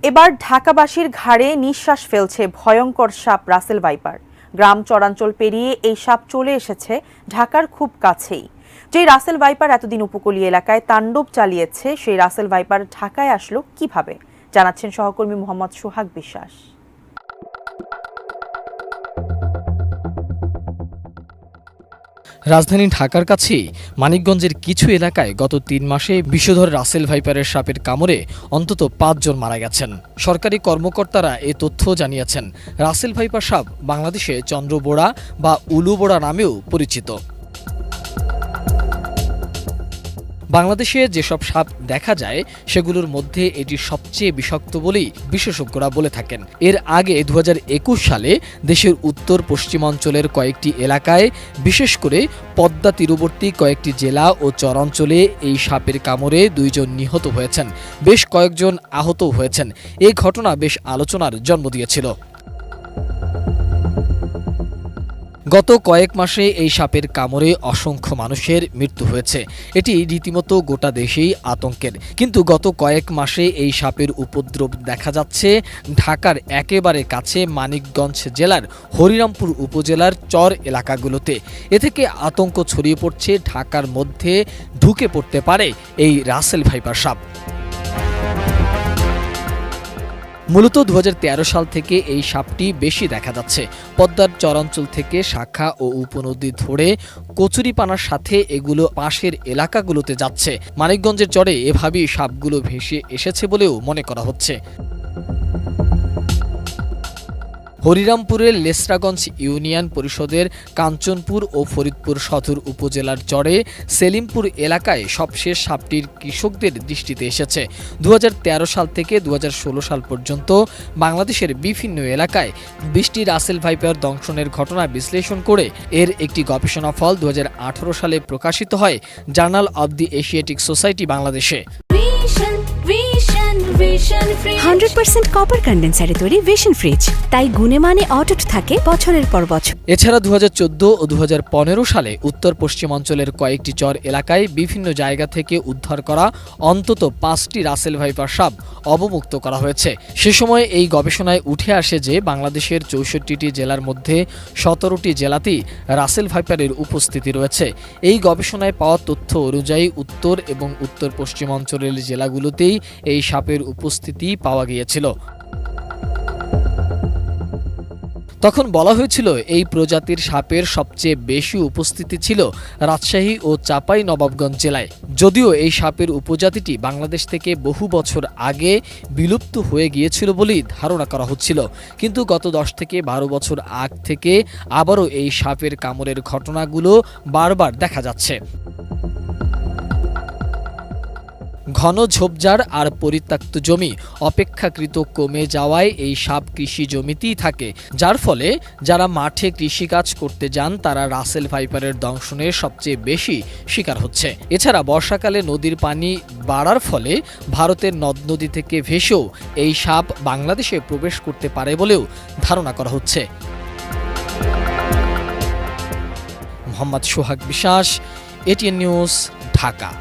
এবার ঢাকাবাসীর ঘাড়ে নিঃশ্বাস ফেলছে ভয়ঙ্কর সাপ রাসেল ভাইপার। গ্রাম চরাঞ্চল পেরিয়ে এই সাপ চলে এসেছে ঢাকার খুব কাছেই। যেই রাসেল ভাইপার এতদিন উপকূলীয় এলাকায় তাণ্ডব চালিয়েছে, সেই রাসেল ভাইপার ঢাকায় আসলো কিভাবে, জানাচ্ছেন সহকর্মী মোহাম্মদ সোহাগ বিশ্বাস। রাজধানী ঢাকার কাছেই মানিকগঞ্জের কিছু এলাকায় গত ৩ মাসে বিষধর রাসেল ভাইপারের সাপের কামড়ে অন্তত ৫ জন মারা গেছেন। সরকারি কর্মকর্তারা এ তথ্য জানিয়েছেন। রাসেল ভাইপার সাপ বাংলাদেশে চন্দ্রবোড়া বা উলুবোড়া নামেও পরিচিত। বাংলাদেশে যেসব সাপ দেখা যায় সেগুলোর মধ্যে এটি সবচেয়ে বিষাক্ত বলেই বিশেষজ্ঞরা বলে থাকেন। এর আগে ২০২১ সালে দেশের উত্তর পশ্চিমাঞ্চলের কয়েকটি এলাকায়, বিশেষ করে পদ্মা তীরবর্তী কয়েকটি জেলা ও চরাঞ্চলে এই সাপের কামড়ে ২ জন নিহত হয়েছেন, বেশ কয়েকজন আহতও হয়েছেন। এই ঘটনা বেশ আলোচনার জন্ম দিয়েছিল। গত কয়েক মাসে এই সাপের কামড়ে অসংখ্য মানুষের মৃত্যু হয়েছে। এটি রীতিমতো গোটা দেশেই আতঙ্কের। কিন্তু গত কয়েক মাসে এই সাপের উপদ্রব দেখা যাচ্ছে ঢাকার একেবারে কাছে মানিকগঞ্জ জেলার হরিরামপুর উপজেলার চর এলাকাগুলোতে। এ থেকে আতঙ্ক ছড়িয়ে পড়ছে ঢাকার মধ্যে ঢুকে পড়তে পারে এই রাসেল ভাইপার সাপ। মূলত ২০১৩ সাল থেকে এই সাপটি বেশি দেখা যাচ্ছে। পদ্মার চরাঞ্চল থেকে শাখা ও উপনদী ধরে কচুরিপানার সাথে এগুলো পাশের এলাকাগুলোতে যাচ্ছে। মানিকগঞ্জের চরে এভাবেই সাপগুলো ভেসে এসেছে বলেও মনে করা হচ্ছে। হরিরামপুরের লেসরাগঞ্জ ইউনিয়ন পরিষদের কাঞ্চনপুর ও ফরিদপুর সদর উপজেলার চরে সেলিমপুর এলাকায় সবশেষ সাপটির কৃষকদের দৃষ্টিতে এসেছে। ২০১৩ সাল থেকে ২০১৬ সাল পর্যন্ত বাংলাদেশের বিভিন্ন এলাকায় ২০টি রাসেল ভাইপার দংশনের ঘটনা বিশ্লেষণ করে এর একটি গবেষণা ফল ২০১৮ সালে প্রকাশিত হয় journal of the Asiatic society বাংলাদেশে। 100% কপার কন্ডেন্সারে তৈরি ভিশন ফ্রিজ, তাই গুণে মানে অটুট থাকে বছরের পর বছর। এছাড়া ২০১৪ ও ২০১৫ সালে উত্তর পশ্চিমাঞ্চলের কয়েকটি চর এলাকায় বিভিন্ন জায়গা থেকে উদ্ধার করা অন্তত ৫টি রাসেল ভাইপার সাপ অবমুক্ত করা হয়েছে। সে সময় এই গবেষণায় উঠে আসে যে বাংলাদেশের ৬৪টি জেলার মধ্যে ১৭টি জেলাতেই রাসেল ভাইপারের উপস্থিতি রয়েছে। এই গবেষণায় পাওয়া তথ্য অনুযায়ী উত্তর এবং উত্তর পশ্চিমাঞ্চলের জেলাগুলোতেই এই সাপের উপস্থিতি পাওয়া গিয়েছিল। তখন বলা হয়েছিল এই প্রজাতির সাপের সবচেয়ে বেশি উপস্থিতি ছিল রাজশাহী ও চাঁপাই নবাবগঞ্জ জেলায়। যদিও এই সাপের উপজাতিটি বাংলাদেশ থেকে বহু বছর আগে বিলুপ্ত হয়ে গিয়েছিল বলেই ধারণা করা হচ্ছিল, কিন্তু গত ১০ থেকে ১২ বছর আগ থেকে আবারও এই সাপের কামড়ের ঘটনাগুলো বারবার দেখা যাচ্ছে। ঘন ঝোপঝাড় আর পরিত্যক্ত জমি অপেক্ষাকৃত কমে যাওয়ায় এই সাপ কৃষি জমিতেই থাকে, যার ফলে যারা মাঠে কৃষিকাজ করতে যান তারা রাসেল ভাইপারের দংশনের সবচেয়ে বেশি শিকার হচ্ছে। এছাড়া বর্ষাকালে নদীর পানি বাড়ার ফলে ভারতের নদ নদী থেকে ভেসেও এই সাপ বাংলাদেশে প্রবেশ করতে পারে বলেও ধারণা করা হচ্ছে। মোহাম্মদ সোহাগ বিশ্বাস, এটিএন নিউজ, ঢাকা।